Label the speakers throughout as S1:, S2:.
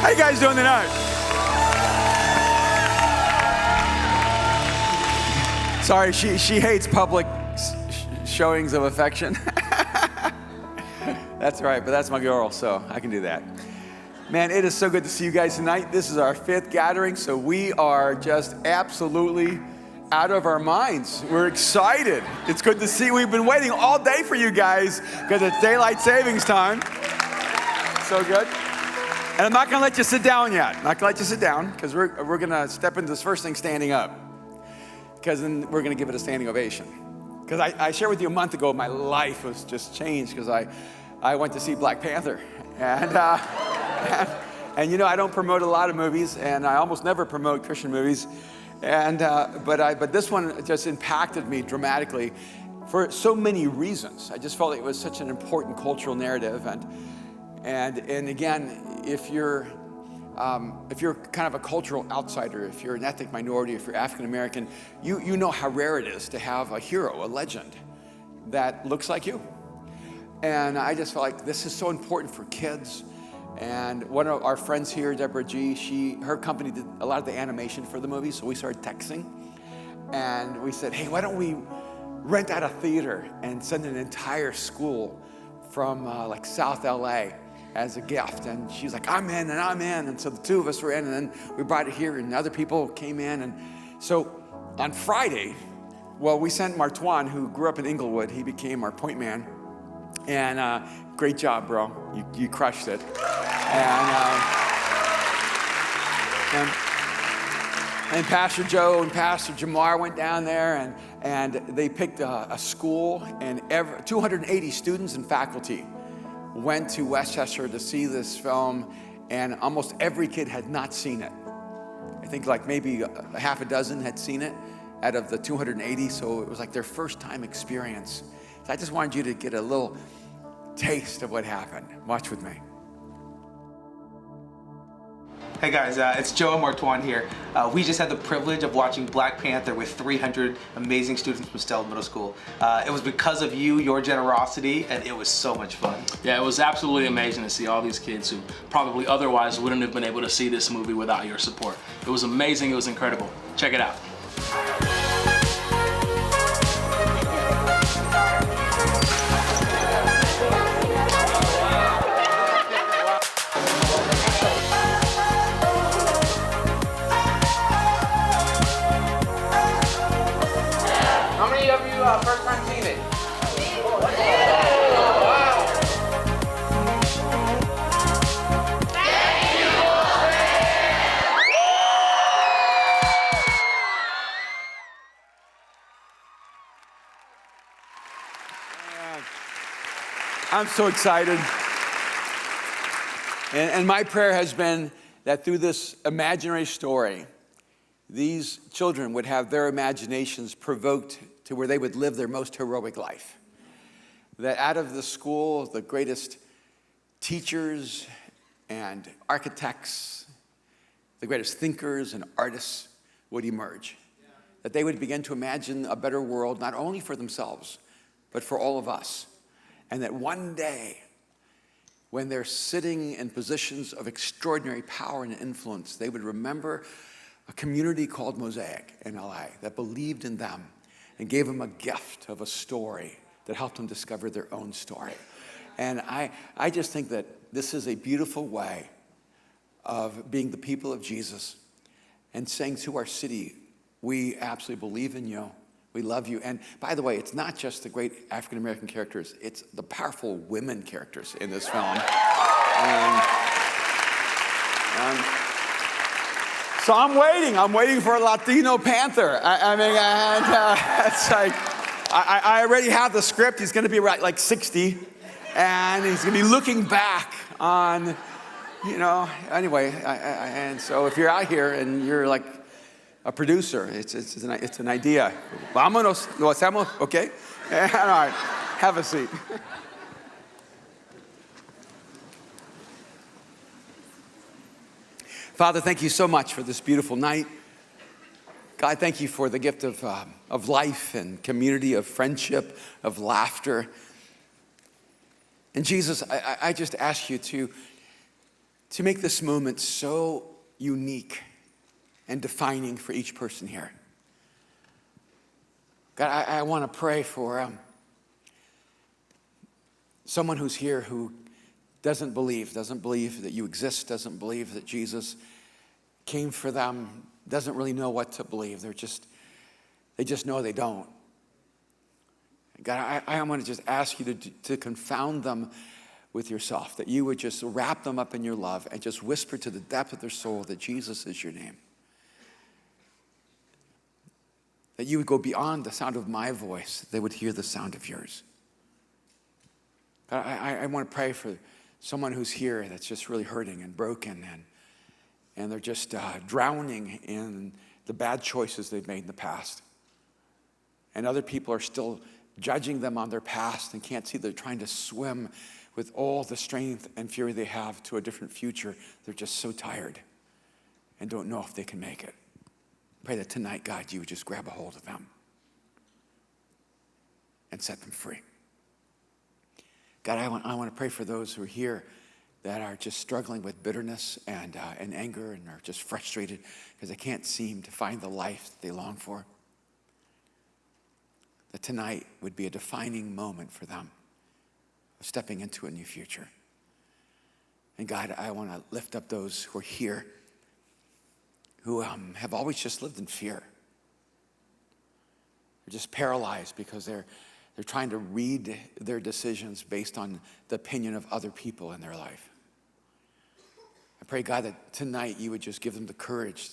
S1: How you guys doing tonight? Sorry, she hates public showings of affection. That's right, but that's my girl, so I can do that. Man, it is so good to see you guys tonight. This is our 5th gathering, so we are just absolutely out of our minds. We're excited. It's good to see. We've been waiting all day for you guys because it's daylight savings time. So good. And I'm not going to let you sit down yet. I'm not going to let you sit down because we're going to step into this first thing standing up, because then we're going to give it a standing ovation. Because I shared with you a month ago, my life was just changed because I went to see Black Panther. And you know, I don't promote a lot of movies, and I almost never promote Christian movies. But this one just impacted me dramatically for so many reasons. I just felt it was such an important cultural narrative. And again, if you're kind of a cultural outsider, if you're an ethnic minority, if you're African American, you know how rare it is to have a hero, a legend that looks like you. And I just felt like this is so important for kids. And one of our friends here, Deborah G, her company did a lot of the animation for the movie, so we started texting. And we said, hey, why don't we rent out a theater and send an entire school from like South LA as a gift? And she's like, I'm in, and I'm in. And so the two of us were in, and then we brought it here, and other people came in. And so on Friday, well, we sent Martwan, who grew up in Inglewood. He became our point man. And great job, bro. You crushed it. And Pastor Joe and Pastor Jamar went down there, and they picked a school, and 280 students and faculty went to Westchester to see this film, and almost every kid had not seen it. I think like maybe a half a dozen had seen it out of the 280, so it was like their first time experience. So I just wanted you to get a little taste of what happened. Watch with me.
S2: Hey guys, it's Joe and Martwan here. We just had the privilege of watching Black Panther with 300 amazing students from Stella Middle School. It was because of you, your generosity, and it was so much fun.
S3: Yeah, it was absolutely amazing to see all these kids who probably otherwise wouldn't have been able to see this movie without your support. It was amazing, it was incredible. Check it out.
S4: First time seeing it.
S1: I'm so excited. And my prayer has been that through this imaginary story, these children would have their imaginations provoked to where they would live their most heroic life. That out of the school, the greatest teachers and architects, the greatest thinkers and artists would emerge. That they would begin to imagine a better world, not only for themselves, but for all of us. And that one day, when they're sitting in positions of extraordinary power and influence, they would remember a community called Mosaic in LA that believed in them and gave them a gift of a story that helped them discover their own story. And I just think that this is a beautiful way of being the people of Jesus and saying to our city, we absolutely believe in you, we love you. And by the way, it's not just the great African-American characters, it's the powerful women characters in this film. So I'm waiting for a Latino Panther. It's like, I already have the script. He's gonna be like 60, and he's gonna be looking back on, anyway. And so if you're out here and you're like a producer, it's an idea. Vámonos, lo hacemos, okay? All right, have a seat. Father, thank you so much for this beautiful night. God, thank you for the gift of life and community, of friendship, of laughter. And Jesus, I just ask you to to make this moment so unique and defining for each person here. God, I want to pray for someone who's here who doesn't believe that you exist, doesn't believe that Jesus came for them, doesn't really know what to believe. They just know they don't. God, I want to just ask you to confound them with yourself, that you would just wrap them up in your love and just whisper to the depth of their soul that Jesus is your name. That you would go beyond the sound of my voice, they would hear the sound of yours. God, I want to pray for someone who's here that's just really hurting and broken, and they're just drowning in the bad choices they've made in the past. And other people are still judging them on their past and can't see they're trying to swim with all the strength and fury they have to a different future. They're just so tired and don't know if they can make it. Pray that tonight, God, you would just grab a hold of them and set them free. God, I want to pray for those who are here that are just struggling with bitterness and anger and are just frustrated because they can't seem to find the life that they long for. That tonight would be a defining moment for them of stepping into a new future. And God, I want to lift up those who are here who have always just lived in fear. They're just paralyzed because they're trying to read their decisions based on the opinion of other people in their life. I pray, God, that tonight you would just give them the courage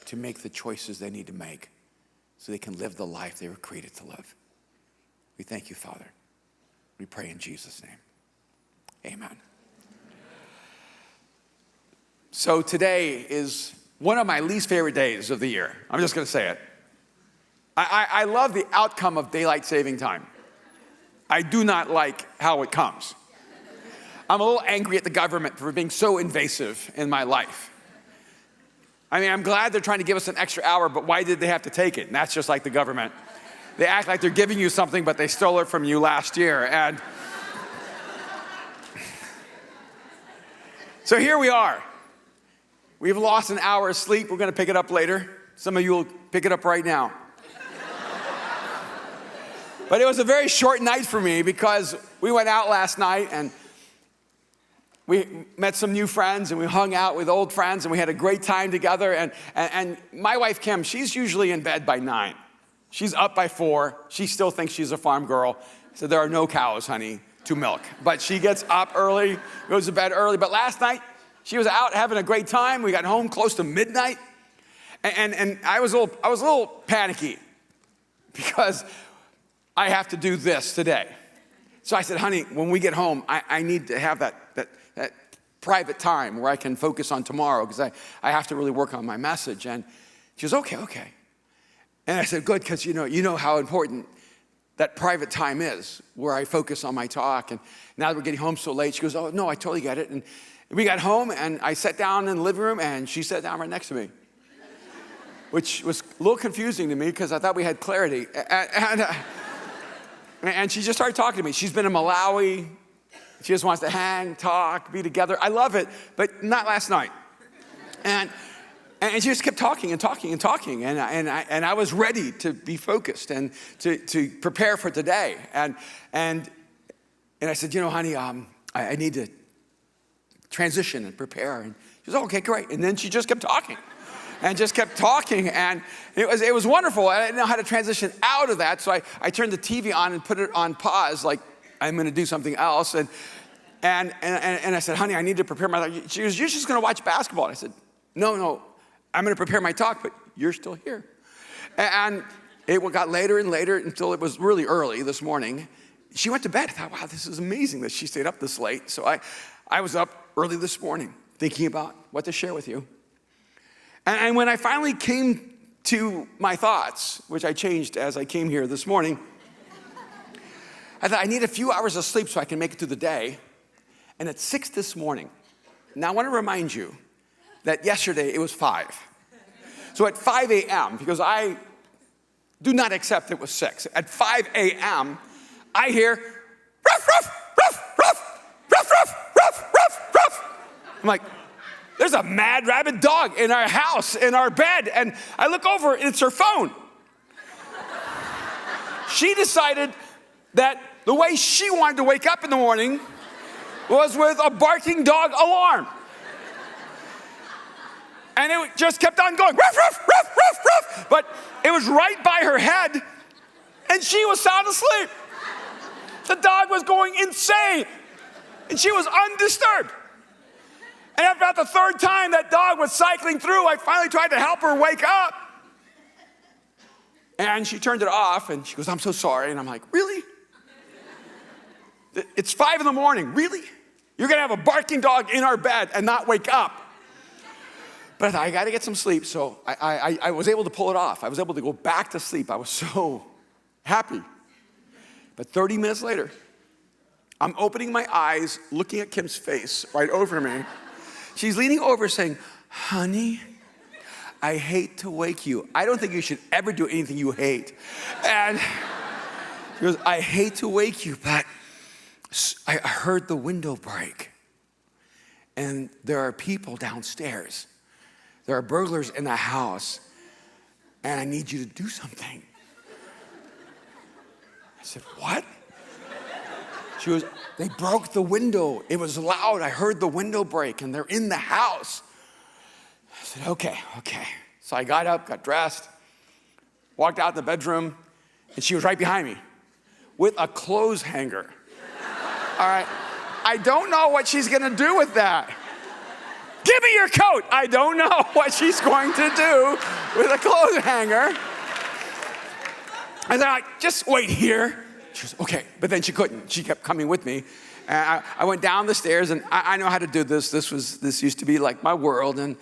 S1: to make the choices they need to make so they can live the life they were created to live. We thank you, Father. We pray in Jesus' name. Amen. So today is one of my least favorite days of the year. I'm just going to say it. I love the outcome of daylight saving time. I do not like how it comes. I'm a little angry at the government for being so invasive in my life. I mean, I'm glad they're trying to give us an extra hour, but why did they have to take it? And that's just like the government. They act like they're giving you something, but they stole it from you last year. And so here we are. We've lost an hour of sleep. We're going to pick it up later. Some of you will pick it up right now. But it was a very short night for me because we went out last night and we met some new friends and we hung out with old friends and we had a great time together. And my wife, Kim, she's usually in bed by 9. She's up by 4. She still thinks she's a farm girl. So there are no cows, honey, to milk. But she gets up early, goes to bed early. But last night, she was out having a great time. We got home close to midnight. And I was a little panicky because I have to do this today. So I said, honey, when we get home, I need to have that private time where I can focus on tomorrow because I have to really work on my message. And she goes, okay. And I said, good, because you know how important that private time is where I focus on my talk. And now that we're getting home so late, she goes, oh, no, I totally get it. And we got home and I sat down in the living room and she sat down right next to me, which was a little confusing to me because I thought we had clarity. And she just started talking to me. She's been in Malawi. She just wants to hang, talk, be together. I love it, but not last night. And she just kept talking. And I was ready to be focused and to prepare for today. And I said, honey, I need to transition and prepare. And she goes, okay, great. And then she just kept talking. And just kept talking, and it was wonderful. I didn't know how to transition out of that, so I turned the TV on and put it on pause, like I'm going to do something else. And I said, honey, I need to prepare my talk. She goes, you're just going to watch basketball. And I said, no, I'm going to prepare my talk, but you're still here. And it got later and later until it was really early this morning. She went to bed. I thought, wow, this is amazing that she stayed up this late. So I was up early this morning thinking about what to share with you. And when I finally came to my thoughts, which I changed as I came here this morning, I thought I need a few hours of sleep so I can make it through the day. And at 6 this morning, now I want to remind you that yesterday it was 5. So at 5 a.m., because I do not accept it was 6, at 5 a.m., I hear, ruff, ruff, ruff, ruff, ruff, ruff, ruff, ruff, ruff. I'm like, there's a mad rabid dog in our house, in our bed. And I look over and it's her phone. She decided that the way she wanted to wake up in the morning was with a barking dog alarm. And it just kept on going, ruff, ruff, ruff, ruff, ruff. But it was right by her head, and she was sound asleep. The dog was going insane, and she was undisturbed. And after about the third time that dog was cycling through, I finally tried to help her wake up. And she turned it off, and she goes, I'm so sorry. And I'm like, really? It's 5 in the morning, really? You're gonna have a barking dog in our bed and not wake up? But I thought, I gotta get some sleep, so I was able to pull it off. I was able to go back to sleep. I was so happy. But 30 minutes later, I'm opening my eyes, looking at Kim's face right over me. She's leaning over saying, honey, I hate to wake you. I don't think you should ever do anything you hate. And she goes, I hate to wake you, but I heard the window break. And there are people downstairs. There are burglars in the house. And I need you to do something. I said, what? She goes, they broke the window. It was loud. I heard the window break, and they're in the house. I said, okay. So I got up, got dressed, walked out the bedroom, and she was right behind me with a clothes hanger. All right, I don't know what she's gonna do with that. Give me your coat. I don't know what she's going to do with a clothes hanger. And then I just wait here. She goes, okay, but then she couldn't. She kept coming with me. And I went down the stairs, and I know how to do this. This used to be like my world. And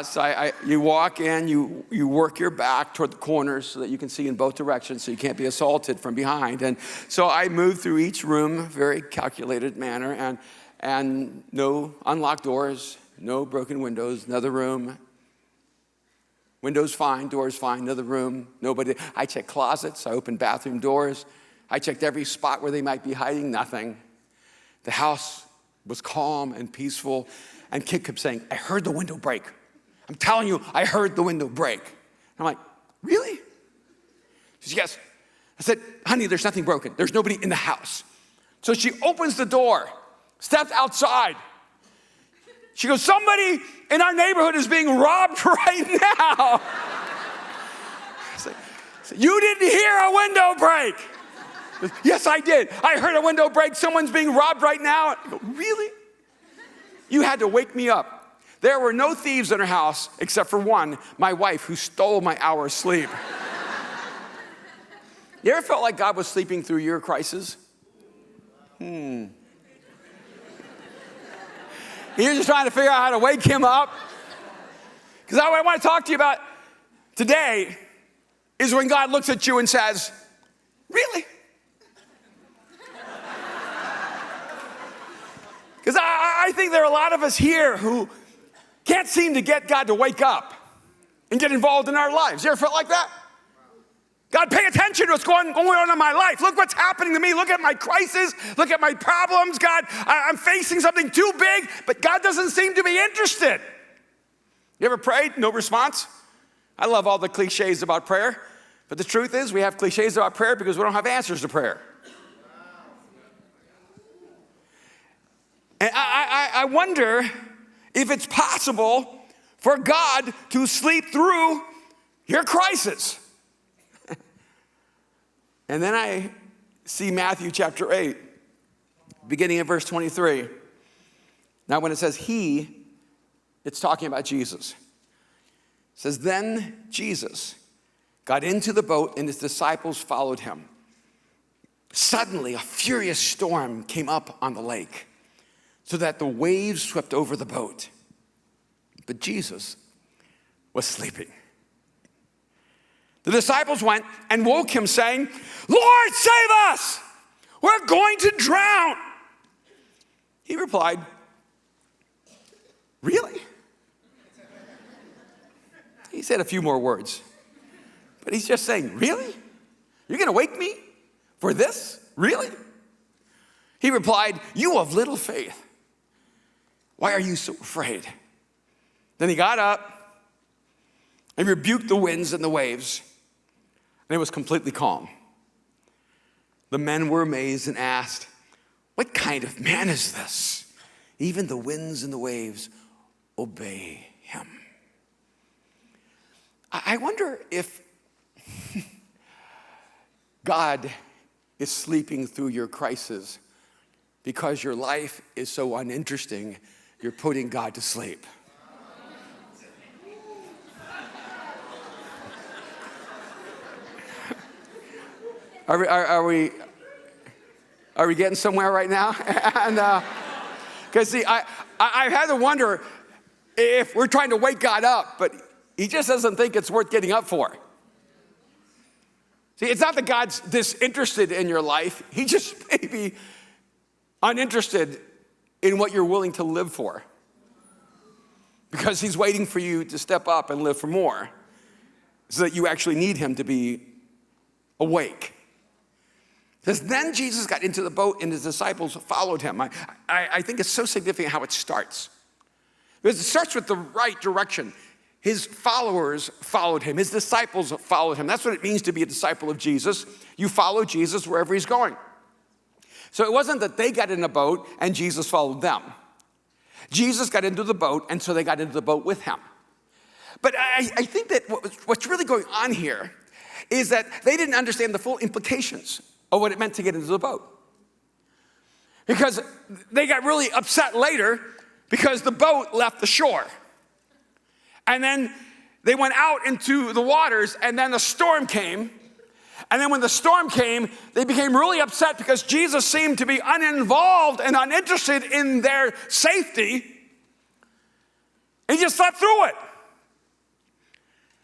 S1: so you walk in, you work your back toward the corners so that you can see in both directions, so you can't be assaulted from behind. And so I moved through each room, very calculated manner, and no unlocked doors, no broken windows, another room. Windows fine, doors fine, another room, nobody. I checked closets, I opened bathroom doors. I checked every spot where they might be hiding, nothing. The house was calm and peaceful. And Kit kept saying, I heard the window break. I'm telling you, I heard the window break. I'm like, really? She says, yes. I said, honey, there's nothing broken. There's nobody in the house. So she opens the door, steps outside. She goes, somebody in our neighborhood is being robbed right now. I said, you didn't hear a window break. Goes, yes, I did. I heard a window break. Someone's being robbed right now. I go, really? You had to wake me up. There were no thieves in her house except for one, my wife, who stole my hour of sleep. You ever felt like God was sleeping through your crisis? You're just trying to figure out how to wake him up? Because what I want to talk to you about today is when God looks at you and says, really? Because I think there are a lot of us here who can't seem to get God to wake up and get involved in our lives. You ever felt like that? God, pay attention to what's going on in my life. Look what's happening to me. Look at my crisis. Look at my problems. God, I'm facing something too big, but God doesn't seem to be interested. You ever prayed? No response? I love all the cliches about prayer, but the truth is we have cliches about prayer because we don't have answers to prayer. And I wonder if it's possible for God to sleep through your crisis. And then I see Matthew chapter 8, beginning in verse 23. Now when it says he, it's talking about Jesus. It says, then Jesus got into the boat and his disciples followed him. Suddenly a furious storm came up on the lake, so that the waves swept over the boat. But Jesus was sleeping. The disciples went and woke him, saying, Lord, save us! We're going to drown. He replied, really? He said a few more words, but he's just saying, really? You're going to wake me for this? Really? He replied, you of little faith. Why are you so afraid? Then he got up and rebuked the winds and the waves, and it was completely calm. The men were amazed and asked, what kind of man is this? Even the winds and the waves obey him. I wonder if God is sleeping through your crisis because your life is so uninteresting, you're putting God to sleep. Are we getting somewhere right now? And because see, I had to wonder if we're trying to wake God up, but he just doesn't think it's worth getting up for. See, it's not that God's disinterested in your life. He just may be uninterested in what you're willing to live for, because he's waiting for you to step up and live for more so that you actually need him to be awake. Because then Jesus got into the boat and his disciples followed him. I think it's so significant how it starts. Because it starts with the right direction. His followers followed him. His disciples followed him. That's what it means to be a disciple of Jesus. You follow Jesus wherever he's going. So it wasn't that they got in a boat and Jesus followed them. Jesus got into the boat, and so they got into the boat with him. But I think that what's really going on here is that they didn't understand the full implications of what it meant to get into the boat. Because they got really upset later because the boat left the shore. And then they went out into the waters, and then a storm came. And then when the storm came, they became really upset because Jesus seemed to be uninvolved and uninterested in their safety. And he just slept through it.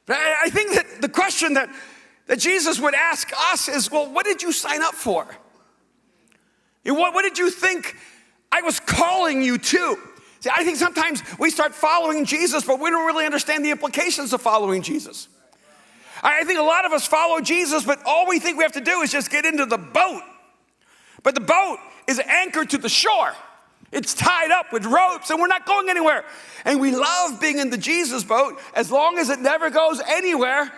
S1: But I think that the question that Jesus would ask us is, well, what did you sign up for? What did you think I was calling you to? See, I think sometimes we start following Jesus, but we don't really understand the implications of following Jesus. I think a lot of us follow Jesus, but all we think we have to do is just get into the boat. But the boat is anchored to the shore. It's tied up with ropes, and we're not going anywhere. And we love being in the Jesus boat as long as it never goes anywhere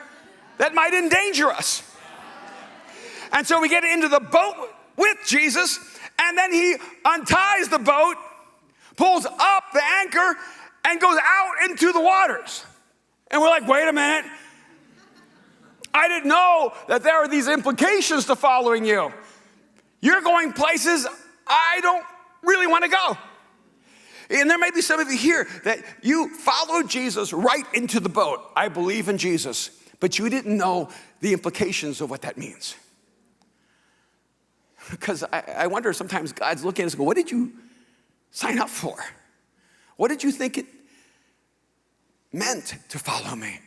S1: that might endanger us. And so we get into the boat with Jesus, and then he unties the boat, pulls up the anchor, and goes out into the waters. And we're like, wait a minute. I didn't know that there are these implications to following you. You're going places I don't really want to go. And there may be some of you here that you followed Jesus right into the boat. I believe in Jesus, but you didn't know the implications of what that means. Because I wonder sometimes God's looking at us and go, what did you sign up for? What did you think it meant to follow me?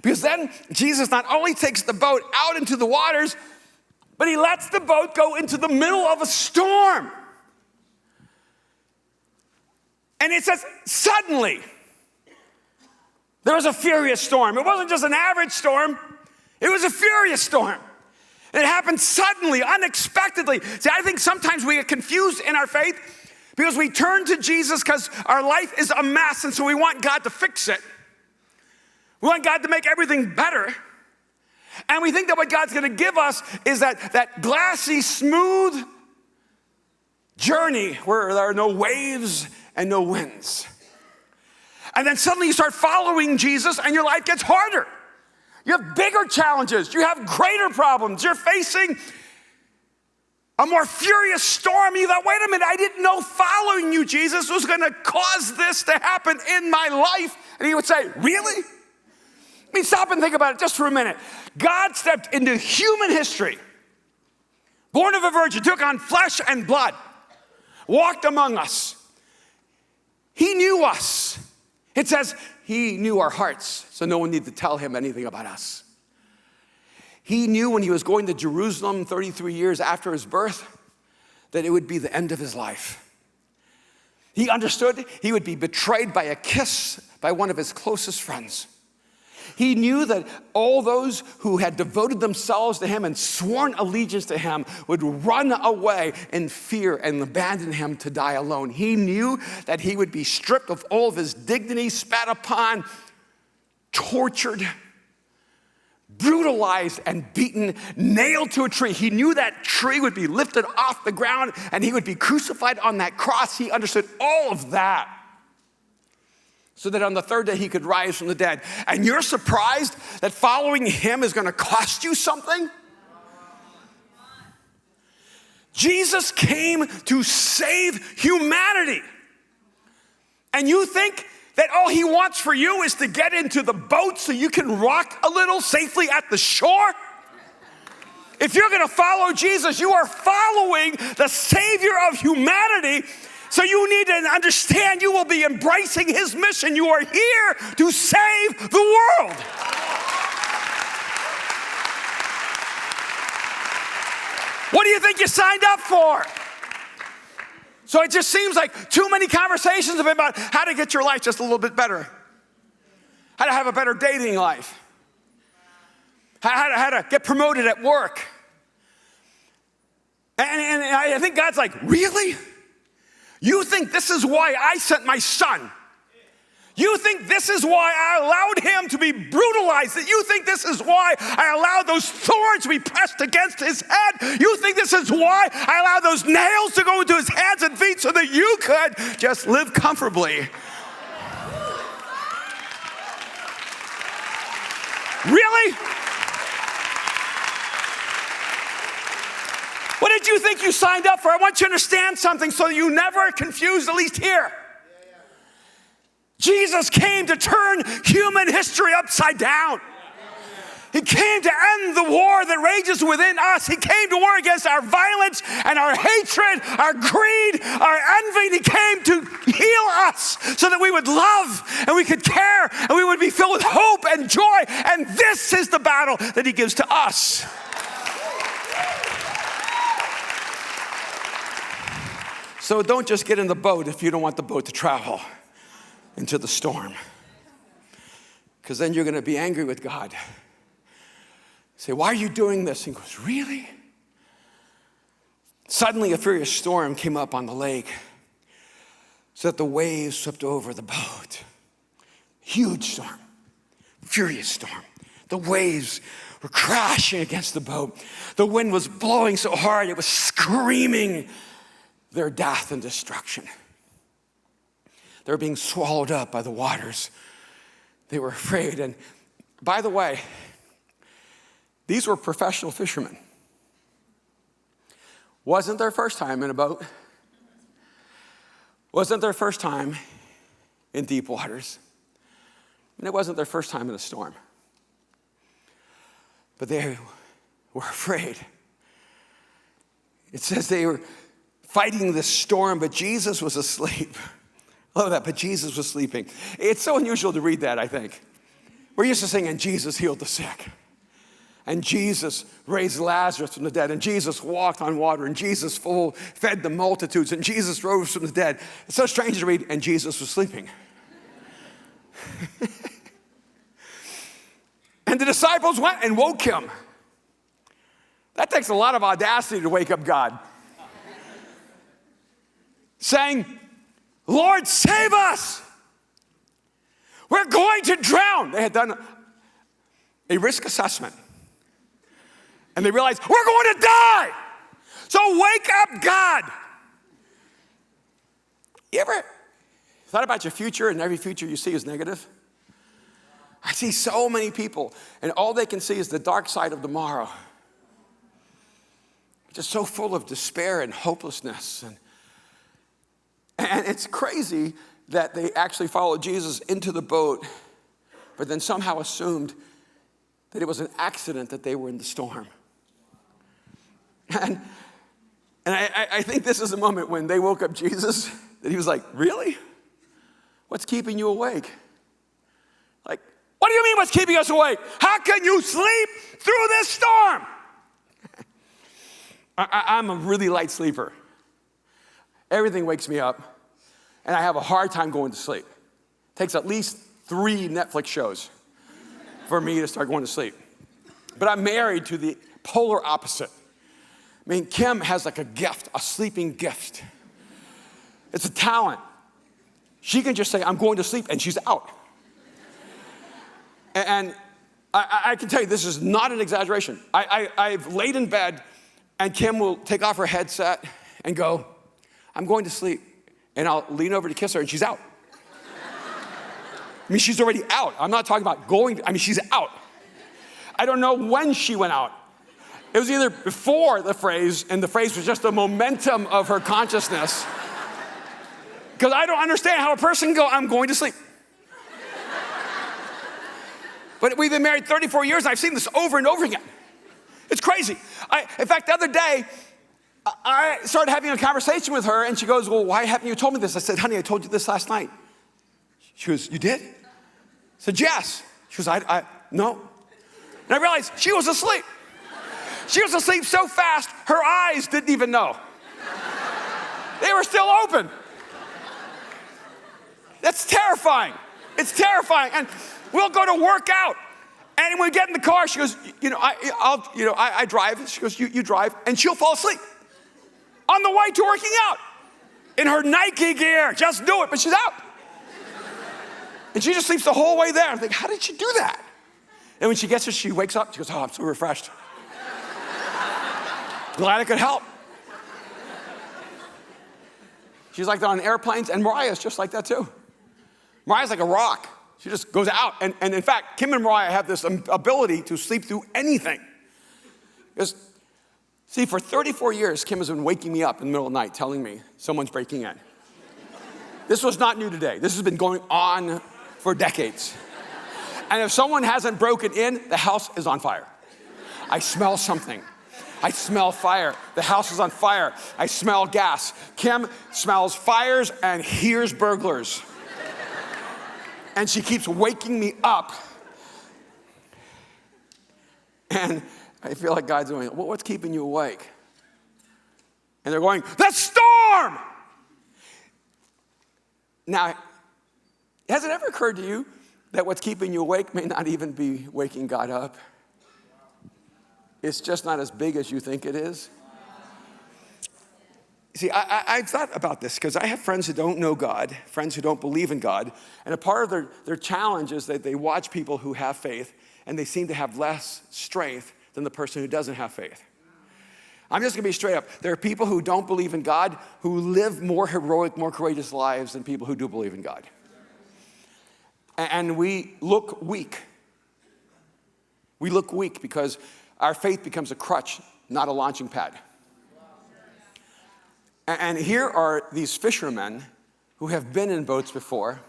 S1: Because then Jesus not only takes the boat out into the waters, but he lets the boat go into the middle of a storm. And it says, suddenly, there was a furious storm. It wasn't just an average storm. It was a furious storm. It happened suddenly, unexpectedly. See, I think sometimes we get confused in our faith because we turn to Jesus because our life is a mess, and so we want God to fix it. We want God to make everything better. And we think that what God's going to give us is that glassy, smooth journey where there are no waves and no winds. And then suddenly you start following Jesus and your life gets harder. You have bigger challenges. You have greater problems. You're facing a more furious storm. You thought, wait a minute, I didn't know following you, Jesus, was going to cause this to happen in my life. And he would say, really? I mean, stop and think about it just for a minute. God stepped into human history, born of a virgin, took on flesh and blood, walked among us. He knew us. It says he knew our hearts, so no one needed to tell him anything about us. He knew when he was going to Jerusalem 33 years after his birth that it would be the end of his life. He understood he would be betrayed by a kiss by one of his closest friends. He knew that all those who had devoted themselves to him and sworn allegiance to him would run away in fear and abandon him to die alone. He knew that he would be stripped of all of his dignity, spat upon, tortured, brutalized and beaten, nailed to a tree. He knew that tree would be lifted off the ground and he would be crucified on that cross. He understood all of that so that on the third day he could rise from the dead. And you're surprised that following him is going to cost you something? Jesus came to save humanity. And you think that all he wants for you is to get into the boat so you can rock a little safely at the shore? If you're going to follow Jesus, you are following the Savior of humanity. So you need to understand you will be embracing his mission. You are here to save the world. What do you think you signed up for? So it just seems like too many conversations have been about how to get your life just a little bit better. How to have a better dating life. How to get promoted at work. And I think God's like, really? You think this is why I sent my son? You think this is why I allowed him to be brutalized? That you think this is why I allowed those thorns to be pressed against his head? You think this is why I allowed those nails to go into his hands and feet so that you could just live comfortably? Really? What did you think you signed up for? I want you to understand something so that you never are confused, at least here. Jesus came to turn human history upside down. He came to end the war that rages within us. He came to war against our violence and our hatred, our greed, our envy. He came to heal us so that we would love and we could care and we would be filled with hope and joy. And this is the battle that he gives to us. So don't just get in the boat if you don't want the boat to travel into the storm. Because then you're going to be angry with God. Say, why are you doing this? And he goes, really? Suddenly a furious storm came up on the lake so that the waves swept over the boat. Huge storm, furious storm. The waves were crashing against the boat. The wind was blowing so hard it was screaming their death and destruction. They were being swallowed up by the waters. They were afraid. And by the way, these were professional fishermen. Wasn't their first time in a boat. Wasn't their first time in deep waters. And it wasn't their first time in a storm. But they were afraid. It says they were fighting the storm, but Jesus was asleep. I love that, but Jesus was sleeping. It's so unusual to read that, I think. We're used to saying, and Jesus healed the sick. And Jesus raised Lazarus from the dead. And Jesus walked on water. And Jesus fed the multitudes. And Jesus rose from the dead. It's so strange to read, and Jesus was sleeping. And the disciples went and woke him. That takes a lot of audacity to wake up God. Saying, Lord, save us. We're going to drown. They had done a risk assessment. And they realized, we're going to die. So wake up, God. You ever thought about your future and every future you see is negative? I see so many people, and all they can see is the dark side of tomorrow. Just so full of despair and hopelessness. And it's crazy that they actually followed Jesus into the boat, but then somehow assumed that it was an accident that they were in the storm. And I think this is a moment when they woke up Jesus, that he was like, really? What's keeping you awake? Like, what do you mean what's keeping us awake? How can you sleep through this storm? I'm a really light sleeper. Everything wakes me up, and I have a hard time going to sleep. It takes at least 3 Netflix shows for me to start going to sleep. But I'm married to the polar opposite. I mean, Kim has like a gift, a sleeping gift. It's a talent. She can just say, I'm going to sleep, and she's out. And I can tell you, this is not an exaggeration. I've laid in bed, and Kim will take off her headset and go, I'm going to sleep. And I'll lean over to kiss her, and she's out. I mean, she's already out. I'm not talking about going, she's out. I don't know when she went out. It was either before the phrase, and the phrase was just the momentum of her consciousness. Because I don't understand how a person can go, I'm going to sleep. But we've been married 34 years, and I've seen this over and over again. It's crazy. In fact, the other day, I started having a conversation with her, and she goes, well, why haven't you told me this? I said, honey, I told you this last night. She goes, you did? I said, yes. She goes, no. And I realized she was asleep. She was asleep so fast, her eyes didn't even know. They were still open. That's terrifying. It's terrifying. And we'll go to work out. And when we get in the car, she goes, I drive. She goes, you drive. And she'll fall asleep on the way to working out in her Nike gear. Just do it. But she's out. And she just sleeps the whole way there. I think, how did she do that? And when she gets here, she wakes up. She goes, oh, I'm so refreshed. Glad I could help. She's like that on airplanes. And Mariah's just like that too. Mariah's like a rock. She just goes out. And in fact, Kim and Mariah have this ability to sleep through anything. See, for 34 years, Kim has been waking me up in the middle of the night telling me someone's breaking in. This was not new today. This has been going on for decades. And if someone hasn't broken in, the house is on fire. I smell something. I smell fire. The house is on fire. I smell gas. Kim smells fires and hears burglars. And she keeps waking me up. And I feel like God's going, well, what's keeping you awake? And they're going, the storm! Now, has it ever occurred to you that what's keeping you awake may not even be waking God up? It's just not as big as you think it is. See, I've thought about this because I have friends who don't know God, friends who don't believe in God, and a part of their challenge is that they watch people who have faith and they seem to have less strength than the person who doesn't have faith. I'm just gonna be straight up. There are people who don't believe in God who live more heroic, more courageous lives than people who do believe in God. And we look weak. We look weak because our faith becomes a crutch, not a launching pad. And here are these fishermen who have been in boats before.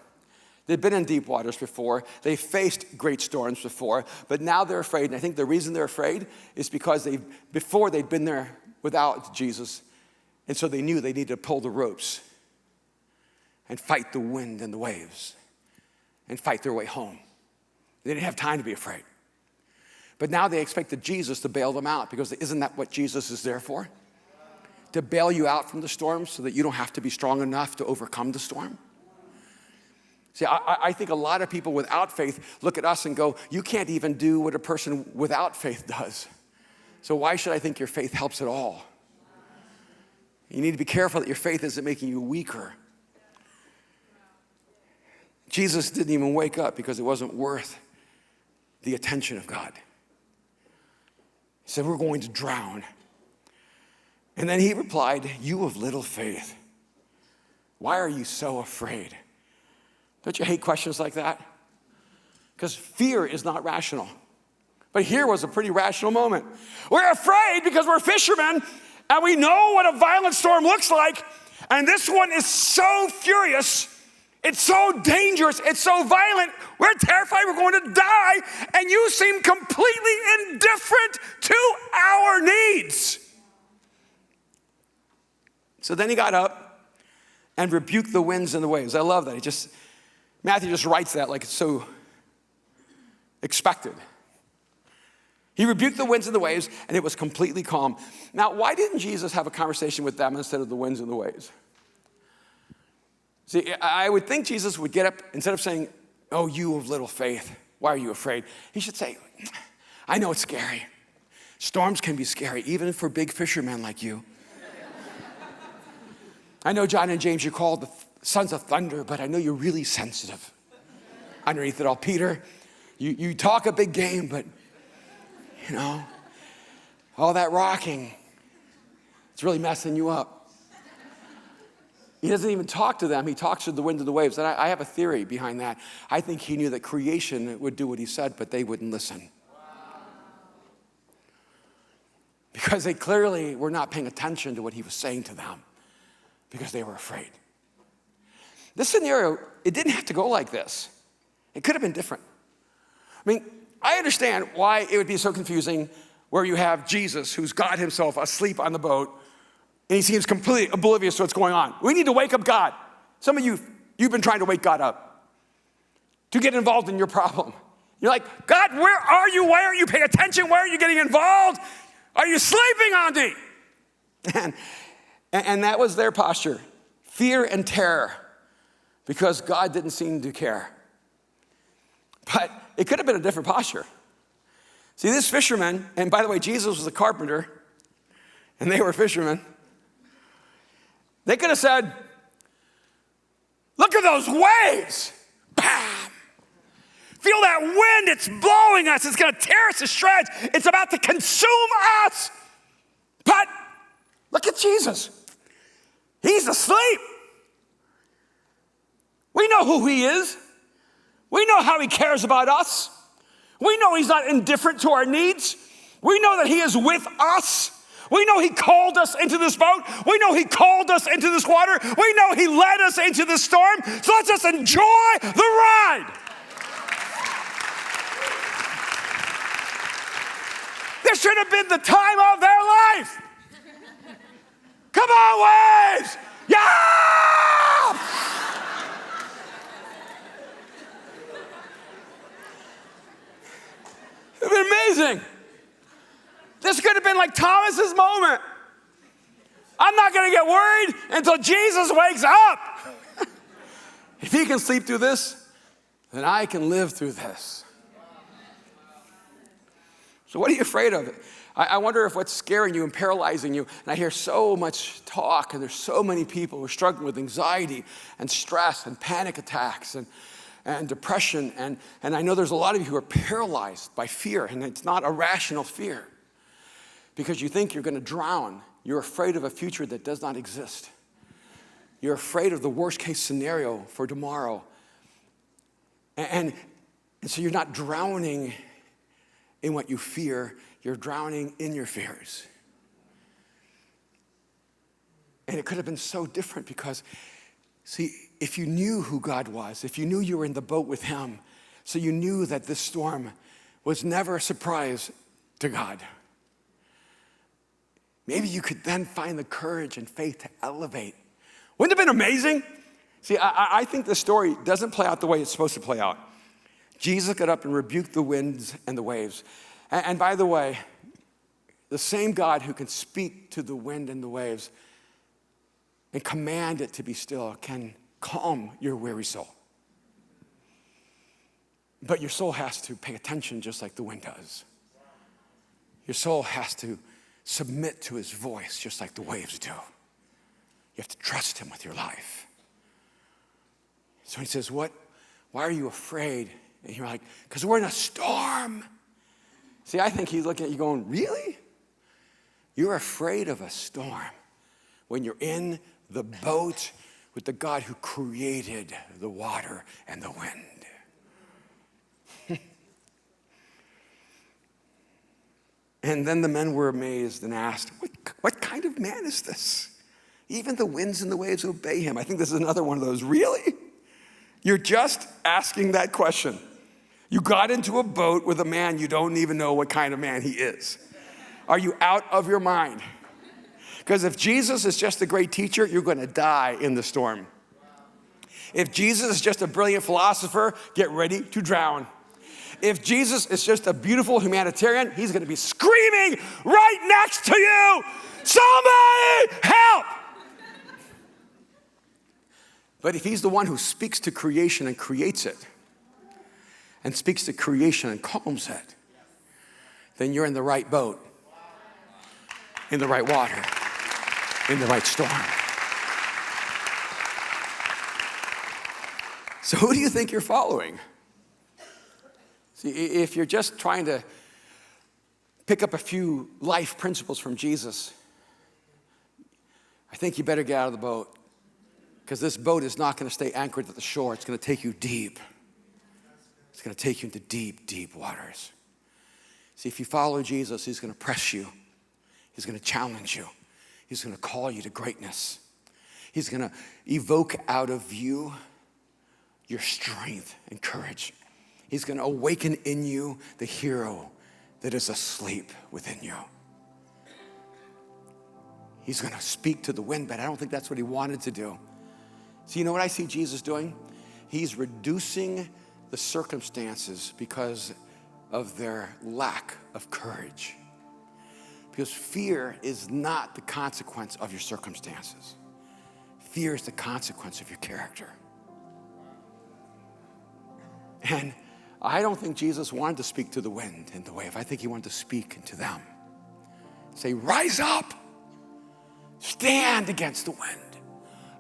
S1: They've been in deep waters before. They've faced great storms before, but now they're afraid. And I think the reason they're afraid is because before they'd been there without Jesus, and so they knew they needed to pull the ropes and fight the wind and the waves and fight their way home. They didn't have time to be afraid. But now they expected Jesus to bail them out, because isn't that what Jesus is there for? To bail you out from the storm so that you don't have to be strong enough to overcome the storm. See, I think a lot of people without faith look at us and go, you can't even do what a person without faith does. So why should I think your faith helps at all? You need to be careful that your faith isn't making you weaker. Jesus didn't even wake up because it wasn't worth the attention of God. He said, we're going to drown. And then he replied, you of little faith, why are you so afraid? Don't you hate questions like that? Because fear is not rational. But here was a pretty rational moment. We're afraid because we're fishermen and we know what a violent storm looks like. And this one is so furious. It's so dangerous. It's so violent. We're terrified we're going to die. And you seem completely indifferent to our needs. So then he got up and rebuked the winds and the waves. I love that. Matthew just writes that like it's so expected. He rebuked the winds and the waves, and it was completely calm. Now, why didn't Jesus have a conversation with them instead of the winds and the waves? See, I would think Jesus would get up, instead of saying, oh, you of little faith, Why are you afraid? He should say, I know it's scary. Storms can be scary, even for big fishermen like you. I know, John and James, you're called the sons of thunder, but I know you're really sensitive. Underneath it all, Peter, you talk a big game, but, all that rocking, it's really messing you up. He doesn't even talk to them. He talks to the wind and the waves. And I have a theory behind that. I think he knew that creation would do what he said, but they wouldn't listen. Because they clearly were not paying attention to what he was saying to them because they were afraid. This scenario, it didn't have to go like this. It could have been different. I mean, I understand why it would be so confusing where you have Jesus, who's God himself, asleep on the boat, and he seems completely oblivious to what's going on. We need to wake up God. Some of you've been trying to wake God up to get involved in your problem. You're like, God, where are you? Why aren't you paying attention? Why are you getting involved? Are you sleeping on me? And that was their posture, fear and terror, because God didn't seem to care. But it could have been a different posture. See, this fisherman, and by the way, Jesus was a carpenter, and they were fishermen. They could have said, look at those waves. Bam! Feel that wind, it's blowing us. It's going to tear us to shreds. It's about to consume us. But look at Jesus. He's asleep. We know who he is. We know how he cares about us. We know he's not indifferent to our needs. We know that he is with us. We know he called us into this boat. We know he called us into this water. We know he led us into this storm. So let's just enjoy the ride. This should have been the time of their life. Come on, waves! Yeah! It would have been amazing. This could have been like Thomas's moment. I'm not going to get worried until Jesus wakes up. If he can sleep through this, then I can live through this. So what are you afraid of? I wonder if what's scaring you and paralyzing you, and I hear so much talk, and there's so many people who are struggling with anxiety and stress and panic attacks and depression, and I know there's a lot of you who are paralyzed by fear, and it's not a rational fear because you think you're going to drown. You're afraid of a future that does not exist. You're afraid of the worst case scenario for tomorrow. And so you're not drowning in what you fear, you're drowning in your fears. And it could have been so different because, see, if you knew who God was, if you knew you were in the boat with him, so you knew that this storm was never a surprise to God, maybe you could then find the courage and faith to elevate. Wouldn't it have been amazing? See, I think the story doesn't play out the way it's supposed to play out. Jesus got up and rebuked the winds and the waves. And by the way, the same God who can speak to the wind and the waves and command it to be still can calm your weary soul. But your soul has to pay attention just like the wind does. Your soul has to submit to his voice just like the waves do. You have to trust him with your life. So he says, why are you afraid? And you're like, because we're in a storm. See, I think he's looking at you going, really? You're afraid of a storm when you're in the boat with the God who created the water and the wind. And then the men were amazed and asked, what kind of man is this? Even the winds and the waves obey him. I think this is another one of those, really? You're just asking that question. You got into a boat with a man you don't even know what kind of man he is. Are you out of your mind? Because if Jesus is just a great teacher, you're going to die in the storm. If Jesus is just a brilliant philosopher, get ready to drown. If Jesus is just a beautiful humanitarian, he's going to be screaming right next to you, somebody help! But if he's the one who speaks to creation and creates it, and speaks to creation and calms it, then you're in the right boat, in the right water, in the right storm. So who do you think you're following? See, if you're just trying to pick up a few life principles from Jesus, I think you better get out of the boat, because this boat is not going to stay anchored at the shore. It's going to take you deep. It's going to take you into deep, deep waters. See, if you follow Jesus, he's going to press you. He's going to challenge you. He's going to call you to greatness. He's going to evoke out of you your strength and courage. He's going to awaken in you the hero that is asleep within you. He's going to speak to the wind, but I don't think that's what he wanted to do. So you know what I see Jesus doing? He's reducing the circumstances because of their lack of courage. Because fear is not the consequence of your circumstances. Fear is the consequence of your character. And I don't think Jesus wanted to speak to the wind and the wave. I think he wanted to speak to them. Say, rise up. Stand against the wind.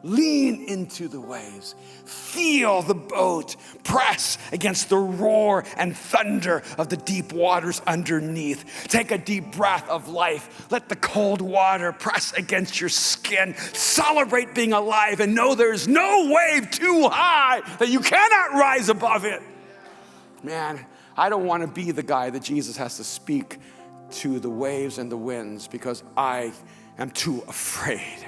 S1: Lean into the waves. Feel the boat press against the roar and thunder of the deep waters underneath. Take a deep breath of life. Let the cold water press against your skin. Celebrate being alive and know there's no wave too high that you cannot rise above it. Man, I don't want to be the guy that Jesus has to speak to the waves and the winds, because I am too afraid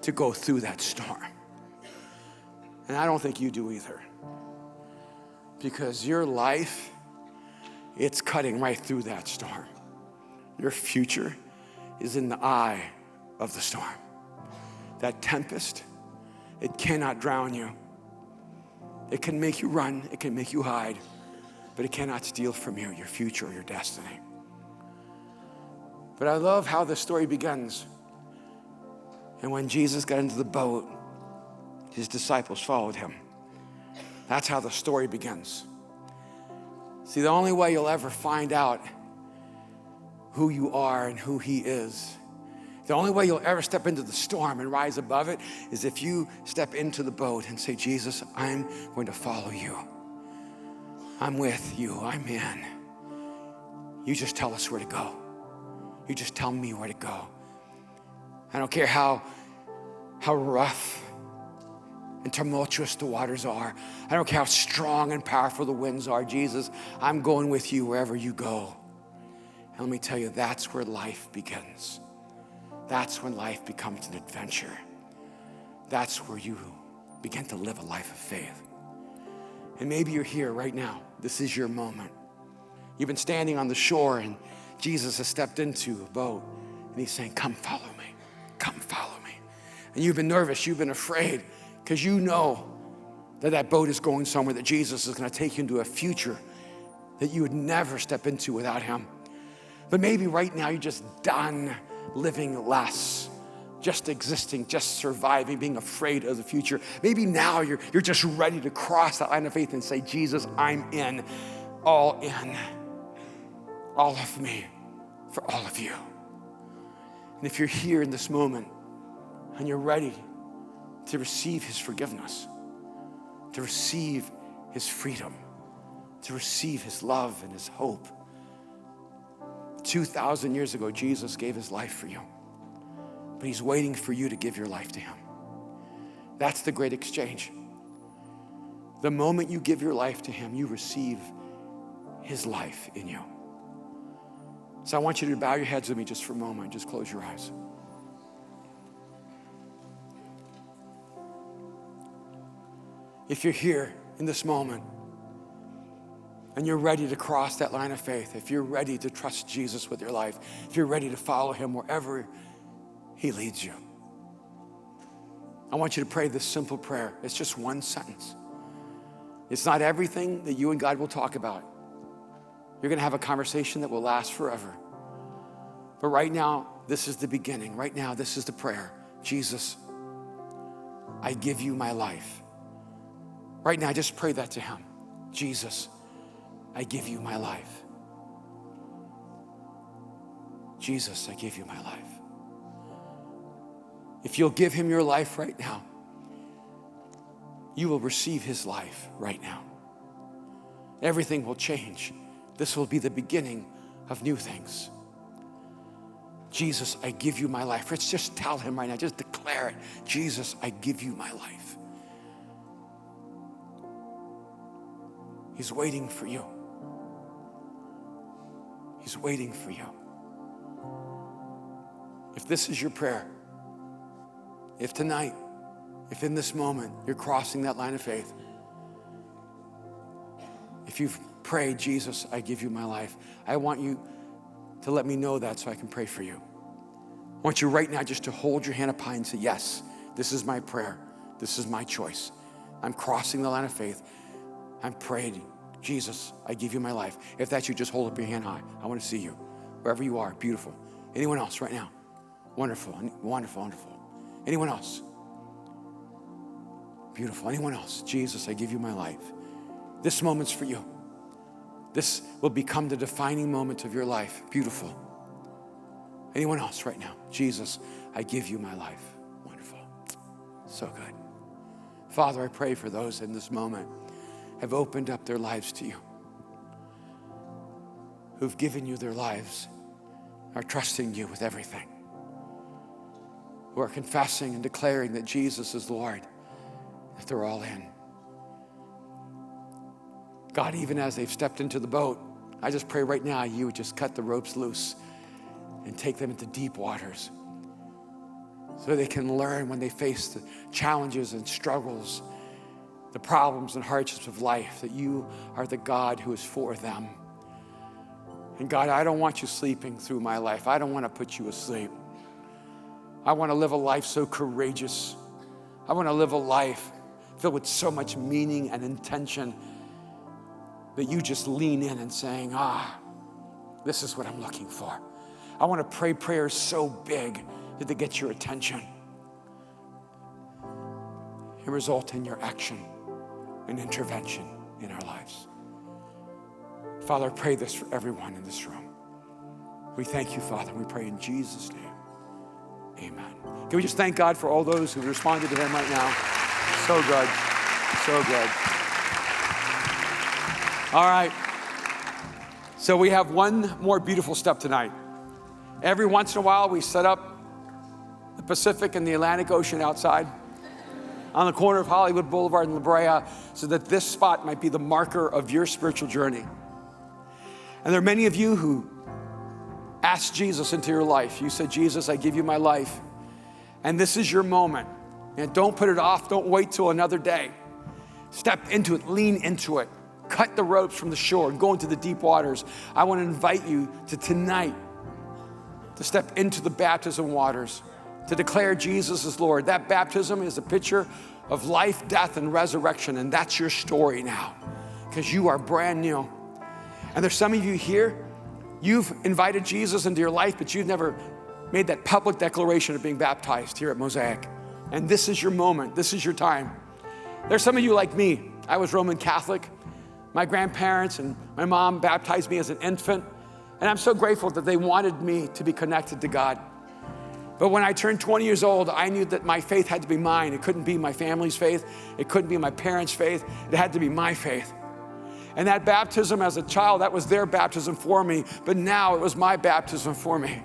S1: to go through that storm. And I don't think you do either. Because your life, it's cutting right through that storm. Your future is in the eye of the storm. That tempest, it cannot drown you. It can make you run, it can make you hide, but it cannot steal from you your future or your destiny. But I love how the story begins. And when Jesus got into the boat, his disciples followed him. That's how the story begins. See, the only way you'll ever find out who you are and who he is, the only way you'll ever step into the storm and rise above it, is if you step into the boat and say, Jesus, I'm going to follow you. I'm with you, I'm in. You just tell us where to go. You just tell me where to go. I don't care how rough and tumultuous the waters are. I don't care how strong and powerful the winds are. Jesus, I'm going with you wherever you go. And let me tell you, that's where life begins. That's when life becomes an adventure. That's where you begin to live a life of faith. And maybe you're here right now. This is your moment. You've been standing on the shore and Jesus has stepped into a boat and he's saying, come follow me. Come follow me. And you've been nervous, you've been afraid, because you know that that boat is going somewhere, that Jesus is going to take you into a future that you would never step into without him. But maybe right now you're just done living less, just existing, just surviving, being afraid of the future. Maybe now you're just ready to cross that line of faith and say, Jesus, I'm in, all of me, for all of you. And if you're here in this moment and you're ready to receive his forgiveness, to receive his freedom, to receive his love and his hope. 2,000 years ago, Jesus gave his life for you, but he's waiting for you to give your life to him. That's the great exchange. The moment you give your life to him, you receive his life in you. So I want you to bow your heads with me just for a moment. Just close your eyes. If you're here in this moment and you're ready to cross that line of faith, if you're ready to trust Jesus with your life, if you're ready to follow him wherever he leads you, I want you to pray this simple prayer. It's just one sentence. It's not everything that you and God will talk about. You're going to have a conversation that will last forever. But right now, this is the beginning. Right now, this is the prayer. Jesus, I give you my life. Right now, just pray that to him. Jesus, I give you my life. Jesus, I give you my life. If you'll give him your life right now, you will receive his life right now. Everything will change. This will be the beginning of new things. Jesus, I give you my life. Let's just tell him right now, just declare it. Jesus, I give you my life. He's waiting for you. He's waiting for you. If this is your prayer, if tonight, if in this moment you're crossing that line of faith, if you've prayed, Jesus, I give you my life, I want you to let me know that so I can pray for you. I want you right now just to hold your hand up high and say, yes, this is my prayer. This is my choice. I'm crossing the line of faith. I'm praying. Jesus, I give you my life. If that's you, just hold up your hand high. I want to see you. Wherever you are, beautiful. Anyone else right now? Wonderful, wonderful, wonderful. Anyone else? Beautiful. Anyone else? Jesus, I give you my life. This moment's for you. This will become the defining moment of your life. Beautiful. Anyone else right now? Jesus, I give you my life. Wonderful. So good. Father, I pray for those in this moment have opened up their lives to you, who've given you their lives, are trusting you with everything, who are confessing and declaring that Jesus is Lord, that they're all in. God, even as they've stepped into the boat, I just pray right now you would just cut the ropes loose and take them into deep waters so they can learn when they face the challenges and struggles, the problems and hardships of life, that you are the God who is for them. And God, I don't want you sleeping through my life. I don't want to put you asleep. I want to live a life so courageous. I want to live a life filled with so much meaning and intention that you just lean in and saying, this is what I'm looking for. I want to pray prayers so big that they get your attention and result in your action and intervention in our lives. Father, I pray this for everyone in this room. We thank you, Father. We pray in Jesus' name. Amen. Can we just thank God for all those who responded to him right now? So good. So good. All right. So we have one more beautiful step tonight. Every once in a while, we set up the Pacific and the Atlantic Ocean outside on the corner of Hollywood Boulevard and La Brea so that this spot might be the marker of your spiritual journey. And there are many of you who asked Jesus into your life. You said, Jesus, I give you my life. And this is your moment. And don't put it off. Don't wait till another day. Step into it. Lean into it. Cut the ropes from the shore and go into the deep waters. I want to invite you to tonight to step into the baptism waters, to declare Jesus is Lord. That baptism is a picture of life, death, and resurrection. And that's your story now because you are brand new. And there's some of you here, you've invited Jesus into your life, but you've never made that public declaration of being baptized here at Mosaic. And this is your moment. This is your time. There's some of you like me. I was Roman Catholic. My grandparents and my mom baptized me as an infant. And I'm so grateful that they wanted me to be connected to God. But when I turned 20 years old, I knew that my faith had to be mine. It couldn't be my family's faith. It couldn't be my parents' faith. It had to be my faith. And that baptism as a child, that was their baptism for me. But now it was my baptism for me.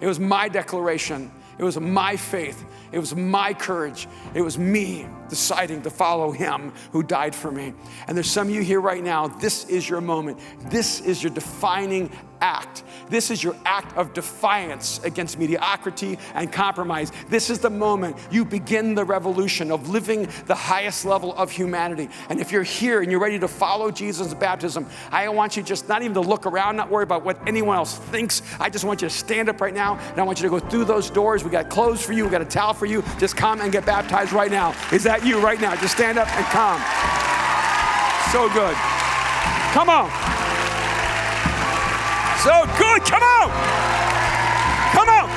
S1: It was my declaration. It was my faith. It was my courage. It was me deciding to follow him who died for me. And there's some of you here right now, this is your moment. This is your defining act. This is your act of defiance against mediocrity and compromise. This is the moment you begin the revolution of living the highest level of humanity. And if you're here and you're ready to follow Jesus' baptism, I want you just not even to look around, not worry about what anyone else thinks. I just want you to stand up right now, and I want you to go through those doors. We got clothes for you. We got a towel for you. Just come and get baptized right now. Is that you right now? Just stand up and come. So good. Come on. So good, come on! Come on!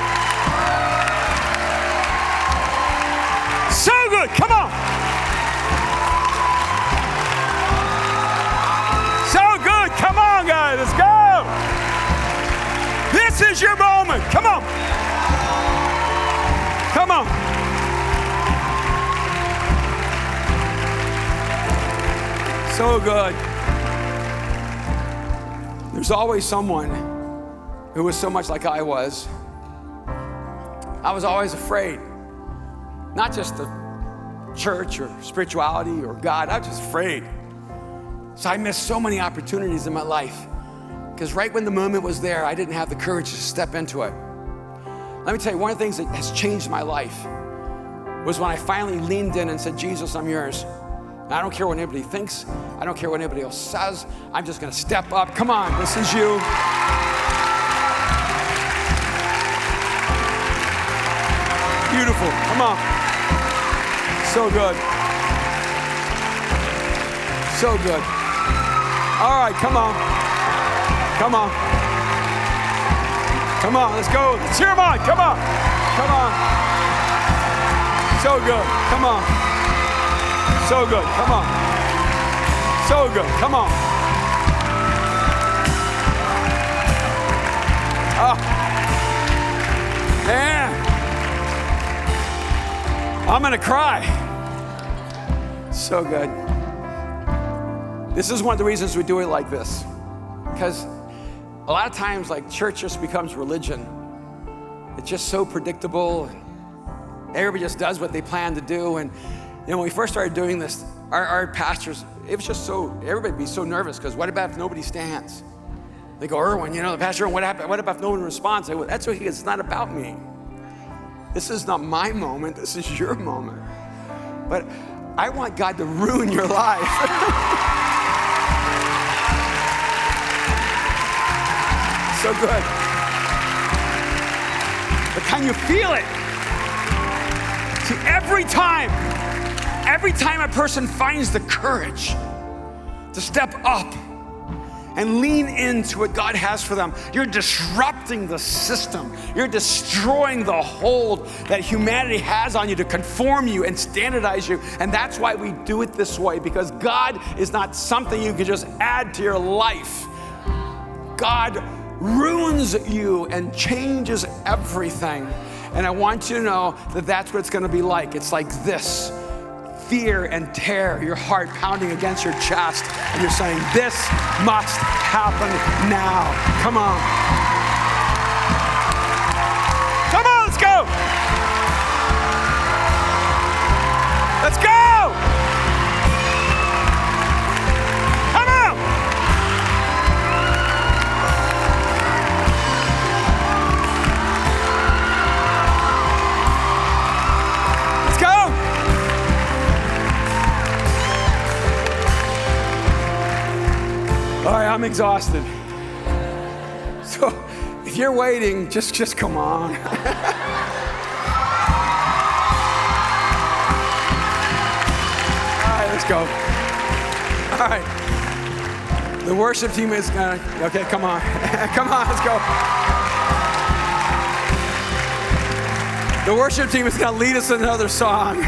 S1: So good, come on! This is your moment. Come on. Come on. So good. There's always someone who was so much like I was. I was always afraid. Not just of church or spirituality or God. I was just afraid. So I missed so many opportunities in my life because right when the moment was there, I didn't have the courage to step into it. Let me tell you, one of the things that has changed my life was when I finally leaned in and said, Jesus, I'm yours. And I don't care what anybody thinks. I don't care what anybody else says. I'm just going to step up. Come on, this is you. Beautiful. Come on. So good. So good. All right, come on. Come on. Come on, let's go. Let's cheer them on. Come on. Come on. So good. Come on. So good. Come on. So good. Come on. Oh. Man. I'm going to cry. So good. This is one of the reasons we do it like this. Because a lot of times, like, church just becomes religion. It's just so predictable. Everybody just does what they plan to do. And, you know, when we first started doing this, our pastors, it was just so, everybody would be so nervous because what about if nobody stands? They go, Erwin, you know, the pastor, what about if no one responds? I go, that's okay, it's not about me. This is not my moment, this is your moment. But I want God to ruin your life. So good. But can you feel it? See, every time a person finds the courage to step up and lean into what God has for them, you're disrupting the system. You're destroying the hold that humanity has on you to conform you and standardize you. And that's why we do it this way, because God is not something you can just add to your life. God ruins you and changes everything. And I want you to know that that's what it's going to be like. It's like this. Fear and terror, your heart pounding against your chest, and you're saying, this must happen now. Come on. Come on, let's go. Let's go. Come on. Let's go. All right, I'm exhausted. So if you're waiting, just come on. All right, let's go. All right. The worship team is gonna, okay, come on. Come on, let's go. The worship team is gonna lead us in another song.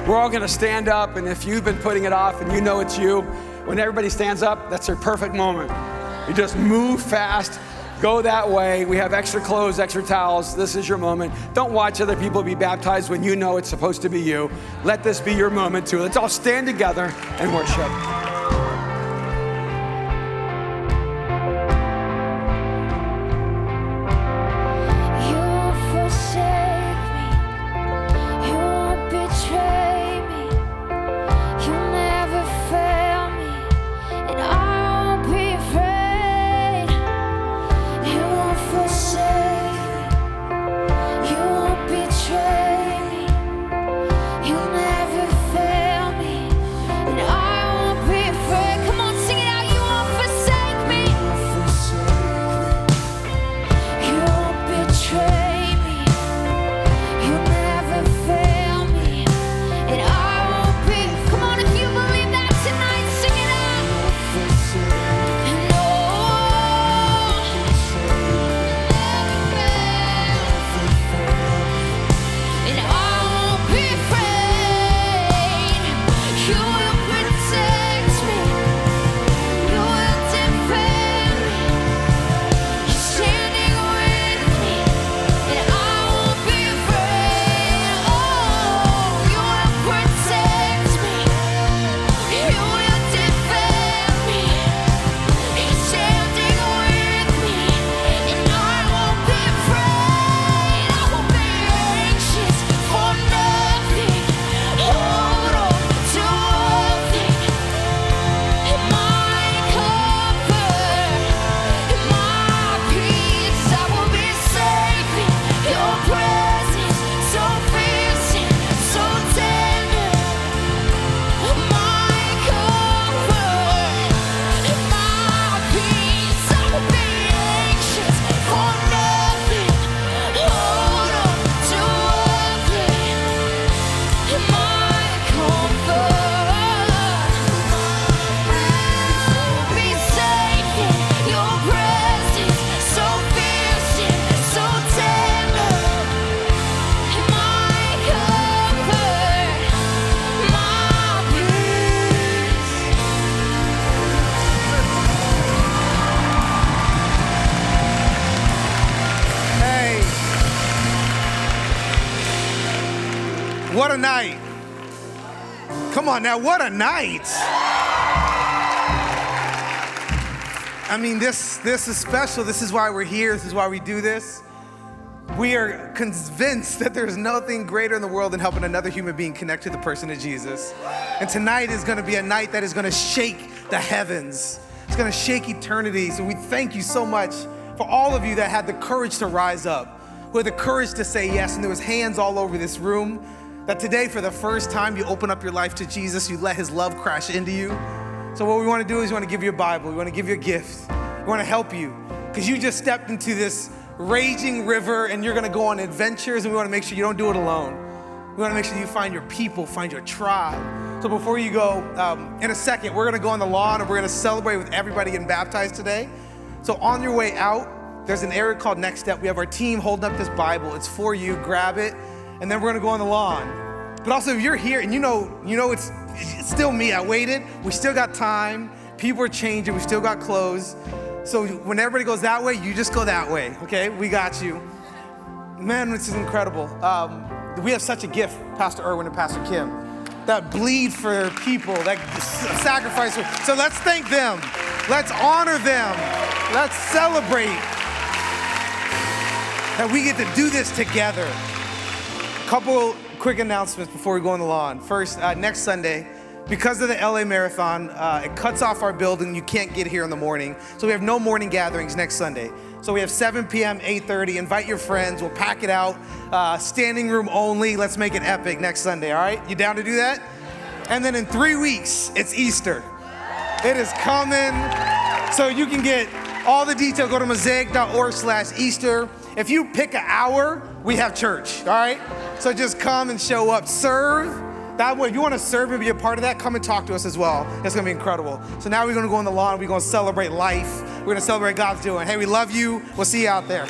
S1: We're all gonna stand up, and if you've been putting it off and you know it's you, when everybody stands up, that's their perfect moment. You just move fast, go that way. We have extra clothes, extra towels. This is your moment. Don't watch other people be baptized when you know it's supposed to be you. Let this be your moment too. Let's all stand together and worship.
S4: You'll never fail me, and I won't be
S2: What a night. Come on now, what a night. I mean, this is special. This is why we're here. This is why we do this. We are convinced that there's nothing greater in the world than helping another human being connect to the person of Jesus. And tonight is gonna be a night that is gonna shake the heavens. It's gonna shake eternity. So we thank you so much for all of you that had the courage to rise up, who had the courage to say yes. And there was hands all over this room that today, for the first time, you open up your life to Jesus, you let his love crash into you. So what we wanna do is we wanna give you a Bible, we wanna give you a gift, we wanna help you, because you just stepped into this raging river and you're gonna go on adventures, and we wanna make sure you don't do it alone. We wanna make sure you find your people, find your tribe. So before you go, in a second, we're gonna go on the lawn and we're gonna celebrate with everybody getting baptized today. So on your way out, there's an area called Next Step. We have our team holding up this Bible. It's for you, grab it, and then we're gonna go on the lawn. But also if you're here and you know it's still me, I waited, we still got time, people are changing, we still got clothes. So when everybody goes that way, you just go that way, okay? We got you. Man, this is incredible. We have such a gift, Pastor Erwin and Pastor Kim, that bleed for people, that sacrifice. So let's thank them. Let's honor them. Let's celebrate that we get to do this together. Couple quick announcements before we go on the lawn. First, next Sunday, because of the LA Marathon, it cuts off our building. You can't get here in the morning. So we have no morning gatherings next Sunday. So we have 7 p.m., 8:30. Invite your friends. We'll pack it out. Standing room only. Let's make it epic next Sunday, all right? You down to do that? And then in 3 weeks, it's Easter. It is coming. So you can get all the detail. Go to mosaic.org/Easter. If you pick an hour, we have church, all right? So just come and show up. Serve. That way, if you want to serve and be a part of that, come and talk to us as well. It's going to be incredible. So now we're going to go on the lawn. We're going to celebrate life. We're going to celebrate God's doing. Hey, we love you. We'll see you out there.